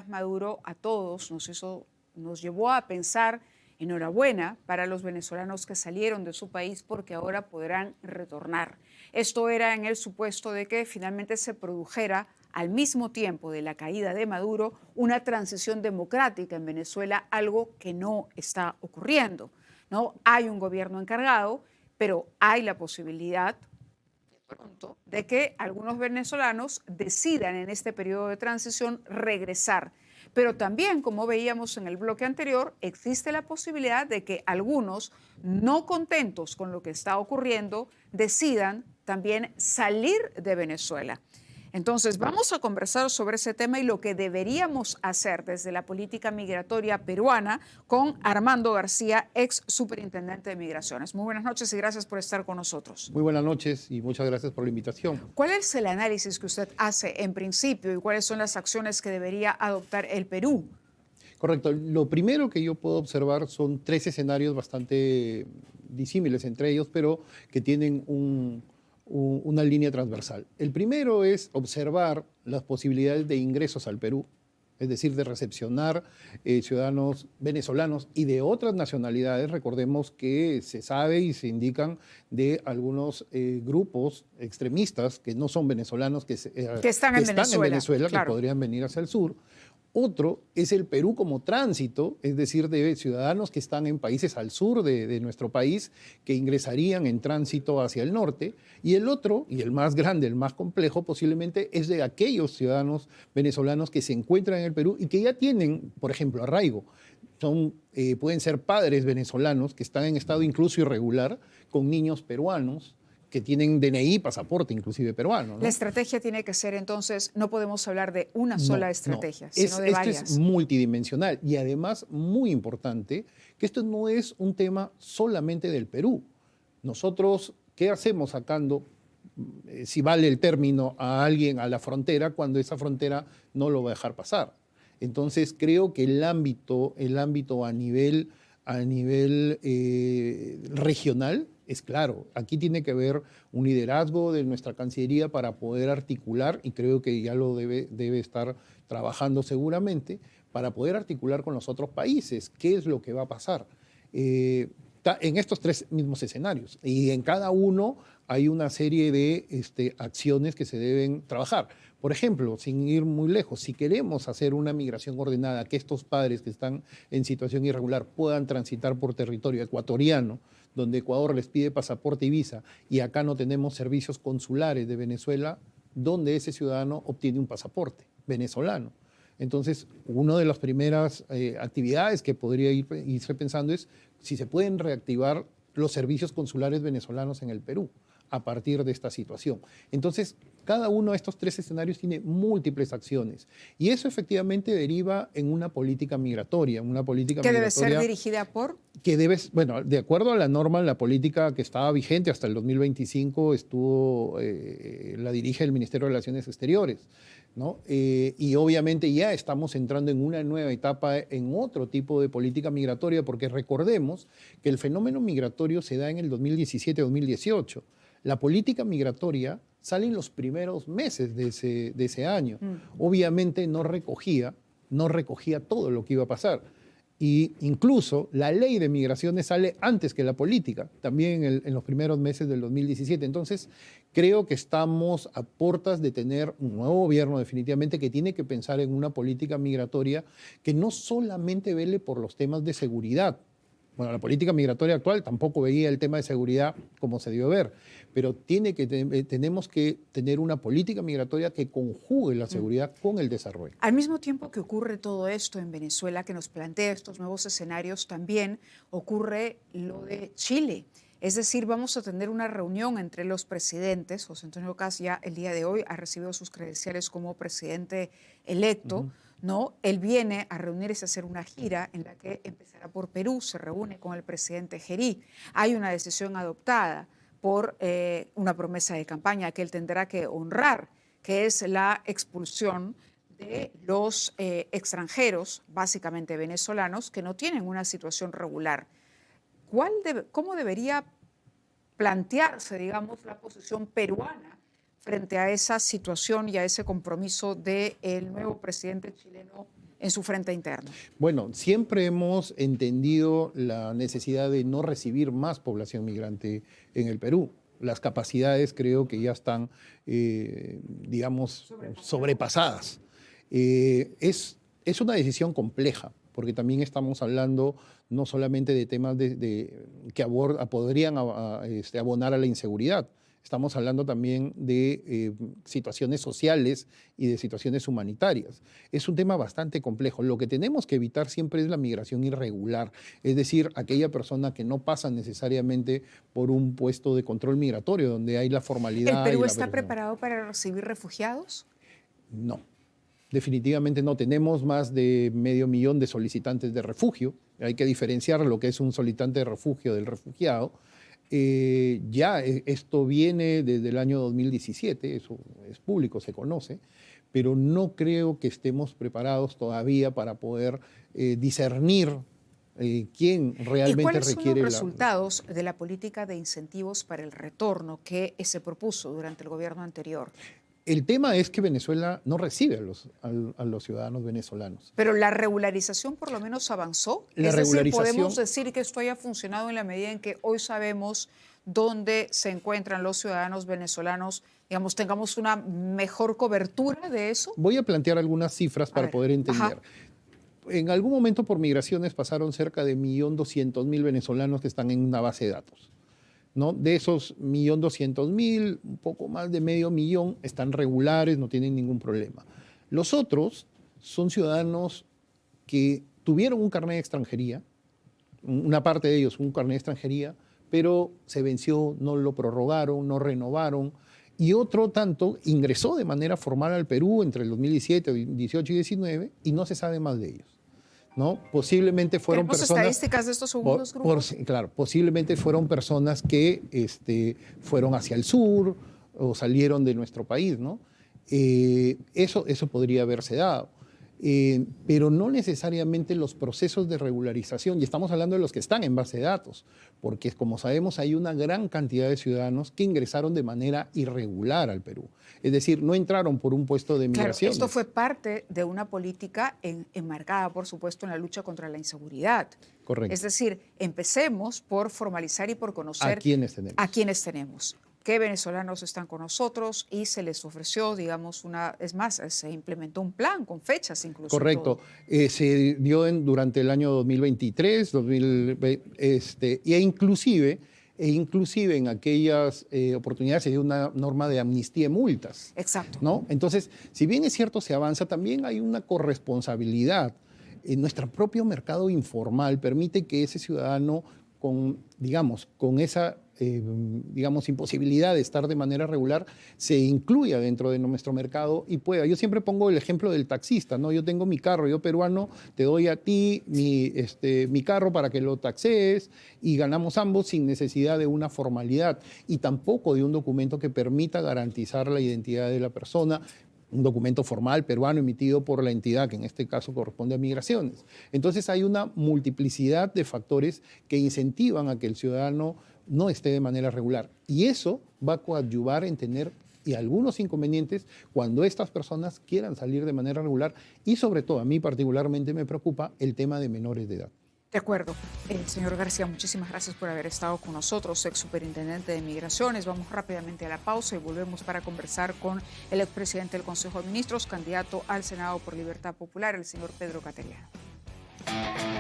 Maduro a todos nos llevó a pensar, enhorabuena para los venezolanos que salieron de su país porque ahora podrán retornar. Esto era en el supuesto de que finalmente se produjera al mismo tiempo de la caída de Maduro una transición democrática en Venezuela, algo que no está ocurriendo, ¿no? Hay un gobierno encargado, pero hay la posibilidad pronto de que algunos venezolanos decidan en este periodo de transición regresar. Pero también, como veíamos en el bloque anterior, existe la posibilidad de que algunos no contentos con lo que está ocurriendo decidan también salir de Venezuela. Entonces, vamos a conversar sobre ese tema y lo que deberíamos hacer desde la política migratoria peruana con Armando García, ex superintendente de Migraciones. Muy buenas noches y gracias por estar con nosotros. Muy buenas noches y muchas gracias por la invitación. ¿Cuál es el análisis que usted hace en principio y cuáles son las acciones que debería adoptar el Perú? Correcto. Lo primero que yo puedo observar son tres escenarios bastante disímiles entre ellos, pero que tienen una línea transversal. El primero es observar las posibilidades de ingresos al Perú, es decir, de recepcionar ciudadanos venezolanos y de otras nacionalidades. Recordemos que se sabe y se indican de algunos grupos extremistas que no son venezolanos, que están en Venezuela, claro, que podrían venir hacia el sur. Otro es el Perú como tránsito, es decir, de ciudadanos que están en países al sur de nuestro país, que ingresarían en tránsito hacia el norte. Y el otro, y el más grande, el más complejo posiblemente, es de aquellos ciudadanos venezolanos que se encuentran en el Perú y que ya tienen, por ejemplo, arraigo. Pueden ser padres venezolanos que están en estado incluso irregular, con niños peruanos, que tienen DNI, pasaporte inclusive peruano, ¿no? La estrategia tiene que ser entonces, no podemos hablar de una sola estrategia, sino de varias. Esto es multidimensional y además muy importante que esto no es un tema solamente del Perú. Nosotros, ¿qué hacemos sacando, si vale el término, a alguien a la frontera cuando esa frontera no lo va a dejar pasar? Entonces creo que el ámbito a nivel regional es claro. Aquí tiene que haber un liderazgo de nuestra Cancillería para poder articular, y creo que ya lo debe estar trabajando seguramente, para poder articular con los otros países qué es lo que va a pasar. En estos tres mismos escenarios. Y en cada uno hay una serie de acciones que se deben trabajar. Por ejemplo, sin ir muy lejos, si queremos hacer una migración ordenada, que estos padres que están en situación irregular puedan transitar por territorio ecuatoriano, donde Ecuador les pide pasaporte y visa, y acá no tenemos servicios consulares de Venezuela, donde ese ciudadano obtiene un pasaporte venezolano. Entonces, una de las primeras actividades que podría irse pensando es si se pueden reactivar los servicios consulares venezolanos en el Perú a partir de esta situación. Entonces, cada uno de estos tres escenarios tiene múltiples acciones y eso efectivamente deriva en una política migratoria, ¿Que debe ser dirigida por? Bueno, de acuerdo a la norma, la política que estaba vigente hasta el 2025 la dirige el Ministerio de Relaciones Exteriores, ¿no? Y obviamente ya estamos entrando en una nueva etapa, en otro tipo de política migratoria, porque recordemos que el fenómeno migratorio se da en el 2017-2018. La política migratoria sale en los primeros meses de ese año. Obviamente no recogía todo lo que iba a pasar. Y incluso la ley de migraciones sale antes que la política, también en los primeros meses del 2017. Entonces, creo que estamos a puertas de tener un nuevo gobierno definitivamente que tiene que pensar en una política migratoria que no solamente vele por los temas de seguridad. Bueno, la política migratoria actual tampoco veía el tema de seguridad como se debió ver, pero tenemos que tener una política migratoria que conjugue la seguridad con el desarrollo. Al mismo tiempo que ocurre todo esto en Venezuela, que nos plantea estos nuevos escenarios, también ocurre lo de Chile. Es decir, vamos a tener una reunión entre los presidentes. José Antonio Kast ya el día de hoy ha recibido sus credenciales como presidente electo. ¿No? Él viene a reunirse, a hacer una gira en la que empezará por Perú, se reúne con el presidente Gerí. Hay una decisión adoptada por una promesa de campaña que él tendrá que honrar, que es la expulsión de los extranjeros, básicamente venezolanos, que no tienen una situación regular. ¿Cómo debería plantearse, digamos, la posición peruana frente a esa situación y a ese compromiso del nuevo presidente chileno en su frente interno? Bueno, siempre hemos entendido la necesidad de no recibir más población migrante en el Perú. Las capacidades creo que ya están, digamos, sobrepasadas. Es una decisión compleja, porque también estamos hablando no solamente de temas que podrían abonar a la inseguridad. Estamos hablando también de situaciones sociales y de situaciones humanitarias. Es un tema bastante complejo. Lo que tenemos que evitar siempre es la migración irregular, es decir, aquella persona que no pasa necesariamente por un puesto de control migratorio, donde hay la formalidad. ¿El Perú está preparado para recibir refugiados? No, definitivamente no. Tenemos más de 500.000 de solicitantes de refugio. Hay que diferenciar lo que es un solicitante de refugio del refugiado. Esto viene desde el año 2017, eso es público, se conoce, pero no creo que estemos preparados todavía para poder discernir quién realmente requiere. ¿Y cuáles son los resultados de la política de incentivos para el retorno que se propuso durante el gobierno anterior? El tema es que Venezuela no recibe a los ciudadanos venezolanos. Pero la regularización por lo menos avanzó. Es decir, podemos decir que esto haya funcionado en la medida en que hoy sabemos dónde se encuentran los ciudadanos venezolanos, digamos, tengamos una mejor cobertura de eso. Voy a plantear algunas cifras para poder entender. Ajá. En algún momento por migraciones pasaron cerca de 1.200.000 venezolanos que están en una base de datos, ¿no? De esos 1.200.000, un poco más de 500.000 están regulares, no tienen ningún problema. Los otros son ciudadanos que tuvieron un carnet de extranjería, una parte de ellos un carnet de extranjería, pero se venció, no lo prorrogaron, no renovaron, y otro tanto ingresó de manera formal al Perú entre el 2017, 2018 y 2019 y no se sabe más de ellos, ¿no? Posiblemente fueron personas... estadísticas de estos segundos grupos? Claro, posiblemente fueron personas que fueron hacia el sur o salieron de nuestro país, ¿no? Eso podría haberse dado. Pero no necesariamente los procesos de regularización, y estamos hablando de los que están en base de datos, porque como sabemos hay una gran cantidad de ciudadanos que ingresaron de manera irregular al Perú. Es decir, no entraron por un puesto de migración. Claro, esto fue parte de una política enmarcada, por supuesto, en la lucha contra la inseguridad. Correcto. Es decir, empecemos por formalizar y por conocer a quienes tenemos. Qué venezolanos están con nosotros y se les ofreció, digamos, se implementó un plan con fechas incluso. Correcto. Se dio durante el año 2023, e inclusive en aquellas oportunidades se dio una norma de amnistía y multas. Exacto. ¿No? Entonces, si bien es cierto se avanza, también hay una corresponsabilidad. Nuestro propio mercado informal permite que ese ciudadano con esa imposibilidad de estar de manera regular, se incluya dentro de nuestro mercado y pueda. Yo siempre pongo el ejemplo del taxista, ¿no? Yo tengo mi carro, yo peruano, te doy a ti mi carro para que lo taxees y ganamos ambos sin necesidad de una formalidad y tampoco de un documento que permita garantizar la identidad de la persona, un documento formal peruano emitido por la entidad que en este caso corresponde a Migraciones. Entonces hay una multiplicidad de factores que incentivan a que el ciudadano no esté de manera regular. Y eso va a coadyuvar en tener algunos inconvenientes cuando estas personas quieran salir de manera regular y sobre todo a mí particularmente me preocupa el tema de menores de edad. De acuerdo. Señor García, muchísimas gracias por haber estado con nosotros, ex superintendente de Migraciones. Vamos rápidamente a la pausa y volvemos para conversar con el expresidente del Consejo de Ministros, candidato al Senado por Libertad Popular, el señor Pedro Cateriano.